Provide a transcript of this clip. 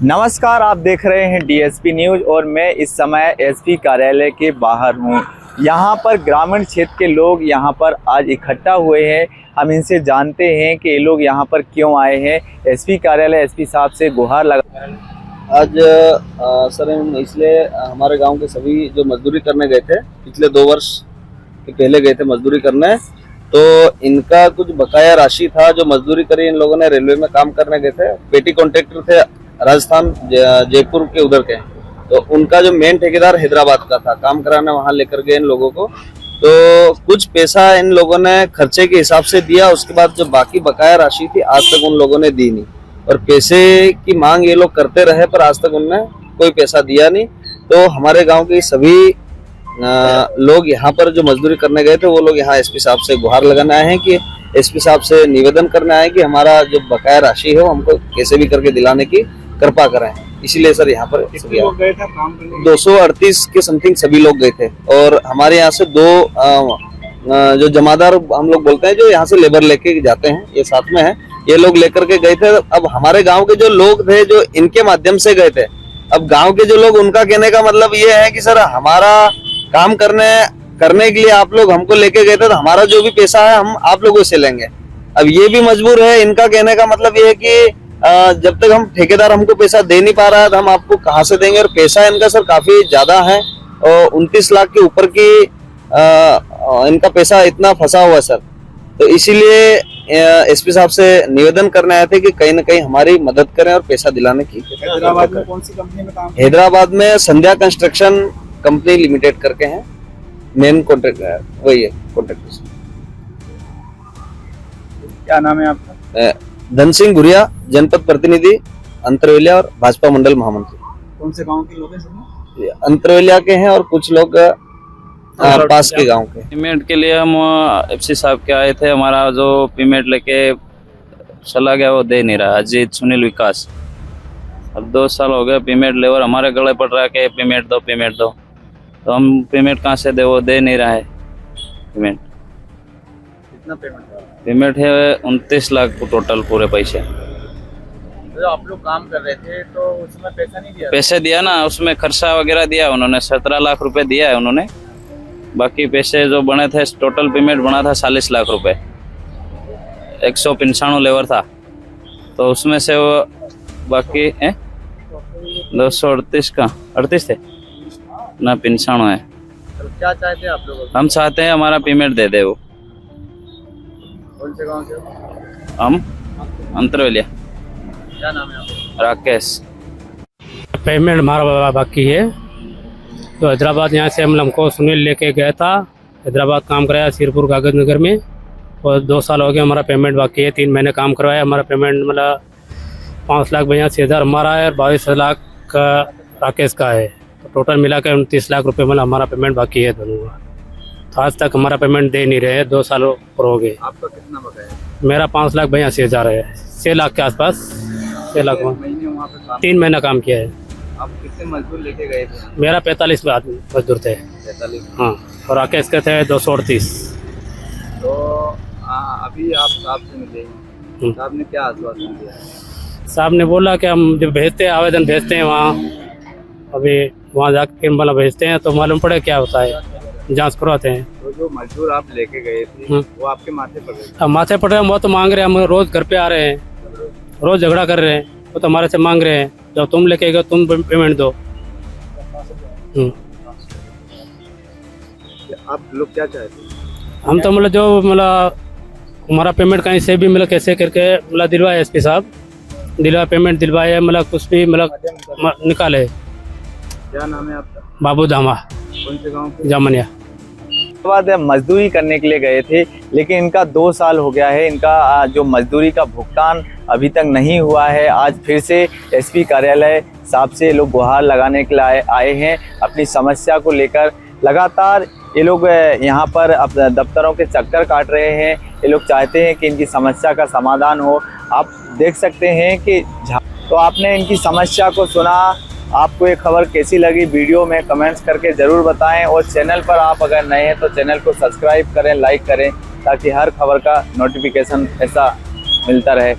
नमस्कार, आप देख रहे हैं डीएसपी न्यूज़ और मैं इस समय एसपी कार्यालय के बाहर हूं। यहां पर ग्रामीण क्षेत्र के लोग यहां पर आज इकट्ठा हुए हैं। हम इनसे जानते हैं कि ये लोग यहां पर क्यों आए हैं। एसपी कार्यालय एसपी साहब से गुहार लगा। आज सर हम इसलिए हमारे गांव के सभी जो मजदूरी करने गए थे पिछले 2 वर्ष के पहले गए थे मजदूरी करने, तो इनका कुछ बकाया राशि था जो मजदूरी करी इन लोगों ने। रेलवे में काम करने गए थे, पेटी कॉन्ट्रैक्टर थे राजस्थान जयपुर के उधर के, तो उनका जो मेन ठेकेदार हैदराबाद का था, काम कराने वहां लेकर गए इन लोगों को। तो कुछ पैसा इन लोगों ने खर्चे के हिसाब से दिया, उसके बाद जो बाकी बकाया राशि थी आज तक उन लोगों ने दी नहीं, और पैसे की मांग ये लोग करते रहे पर आज तक उनने कोई पैसा दिया नहीं। तो हमारे गांव के सभी लोग यहाँ पर जो मजदूरी करने गए थे वो लोग यहाँ एसपी साहब से गुहार लगाने आए हैं कि एसपी साहब से निवेदन करने आए कि हमारा जो बकाया राशि है वो हमको कैसे भी करके दिलाने की कृपा करें। इसीलिए सर यहाँ पर 238 के समथिंग सभी लोग गए थे, और हमारे यहाँ से 2 जो जमादार हम लोग बोलते हैं जो यहाँ से लेबर लेके जाते हैं, ये साथ में है, ये लोग लेकर के गए थे। अब हमारे गांव के जो लोग थे जो इनके माध्यम से गए थे, अब गांव के जो लोग, उनका कहने का मतलब ये है कि सर हमारा काम करने के लिए आप लोग हमको लेके गए थे, तो हमारा जो भी पैसा है हम आप लोगों से लेंगे। अब ये भी मजबूर है, इनका कहने का मतलब ये है कि जब तक हम ठेकेदार हमको पैसा दे नहीं पा रहा है तो हम आपको कहाँ से देंगे। और पैसा इनका सर काफी ज्यादा है, और 29 लाख के ऊपर की इनका पैसा इतना फंसा हुआ है सर। तो इसीलिए एसपी साहब से निवेदन करने आए थे कि कहीं ना कहीं हमारी मदद करें और पैसा दिलाने की। हैदराबाद में कौन सी कंपनी में काम? हैदराबाद में संध्या कंस्ट्रक्शन कंपनी लिमिटेड करके हैं, मेन कॉन्ट्रैक्टर वही है कॉन्ट्रैक्टर। क्या नाम है आपका? धन सिंह गुरिया, जनपद प्रतिनिधि अंतरवेलिया और भाजपा मंडल महामंत्री। कौन से गांव के लोग हैं? अंतरवेलिया के हैं और कुछ लोग पास के गांव के। पेमेंट के लिए हम एफसी साहब के आए थे। हमारा जो पेमेंट लेके चला गया वो दे नहीं रहा, अजीत सुनील विकास। अब 2 साल हो गए पेमेंट लेवर हमारे गले पड़ रहा है कि पेमेंट दो, तो हम पेमेंट कहाँ से दे, वो दे नहीं रहा है पेमेंट। कितना पेमेंट है 29 लाख टोटल पूरे पैसे। तो आप लोग काम कर रहे थे तो उसमें पैसा नहीं दिया? पैसे दिया ना, उसमें खर्चा वगैरह दिया उन्होंने, 17 लाख रुपए दिया है उन्होंने। बाकी पैसे जो बने थे, टोटल पेमेंट बना था 40 लाख रुपए। 195 लेवर था, तो उसमें से वो बाकी 238 का 38 थे ना, 95 है। तो क्या चाहते हैं आप लोग? हम चाहते हैं हमारा पेमेंट दे दे वो। कौन से गांव से? हम अंतरवेलिया। क्या नाम है आपका? राकेश। पेमेंट हमारा बाकी है, तो हैदराबाद यहाँ से हमको सुनील लेके गया था, हैदराबाद काम कराया सिरपुर कागज नगर में, और 2 साल हो गए हमारा पेमेंट बाकी है। 3 महीने काम करवाया, हमारा पेमेंट मतलब 5 लाख 82,000 हमारा है और 22 लाख का राकेश का है, तो टोटल मिला के 29 लाख रुपए मतलब हमारा पेमेंट बाकी है दोनों का। तो आज तक हमारा पेमेंट दे नहीं रहे, 2 साल ऊपर हो गए। आपका कितना बकाया है? मेरा 5 लाख 82,000 है, 6 लाख के आसपास, 6 लाख। महीने वहाँ पे काम? 3 महीना काम किया है। आप कितने मजदूर लेके गए थे? मेरा 45 आदमी मजदूर थे। 45? हाँ, और राकेश के थे 238। तो अभी आप साहब से मिले, साहब ने क्या आश्वासन दिया? साहब ने बोला कि हम जब भेजते हैं, आवेदन भेजते हैं वहाँ, अभी वहाँ जाके मतलब भेजते हैं तो मालूम पड़े क्या होता है, जांच करवाते हैं। तो जो मजदूर आप लेके गए थे वो आपके माथे पर गए? अब माथे पड़ रहे हैं, वो तो मांग रहे हैं, हम रोज घर पे आ रहे हैं, रोज झगड़ा कर रहे हैं, वो तो हमारे से मांग रहे हैं जब तुम लेके गए तुम पेमेंट दो। आप लोग क्या चाहते हैं? हम तो मतलब जो मतलब हमारा पेमेंट कहीं से भी मतलब कैसे करके मतलब दिलवाए, एसपी साहब दिलवा, पेमेंट दिलवाए, मतलब कुछ भी मतलब निकाले। क्या नाम है आपका? बाबू धामा। कौन से गांव? जामनिया। बाद मजदूरी करने के लिए गए थे, लेकिन इनका 2 साल हो गया है, इनका जो मजदूरी का भुगतान अभी तक नहीं हुआ है। आज फिर से एसपी कार्यालय साहब से लोग गुहार लगाने के लिए आए हैं अपनी समस्या को लेकर। लगातार ये लोग यहाँ पर अपने दफ्तरों के चक्कर काट रहे हैं। ये लोग चाहते हैं कि इनकी समस्या का समाधान हो। आप देख सकते हैं कि तो आपने इनकी समस्या को सुना। आपको ये खबर कैसी लगी वीडियो में कमेंट्स करके ज़रूर बताएं, और चैनल पर आप अगर नए हैं तो चैनल को सब्सक्राइब करें, लाइक करें, ताकि हर खबर का नोटिफिकेशन ऐसा मिलता रहे।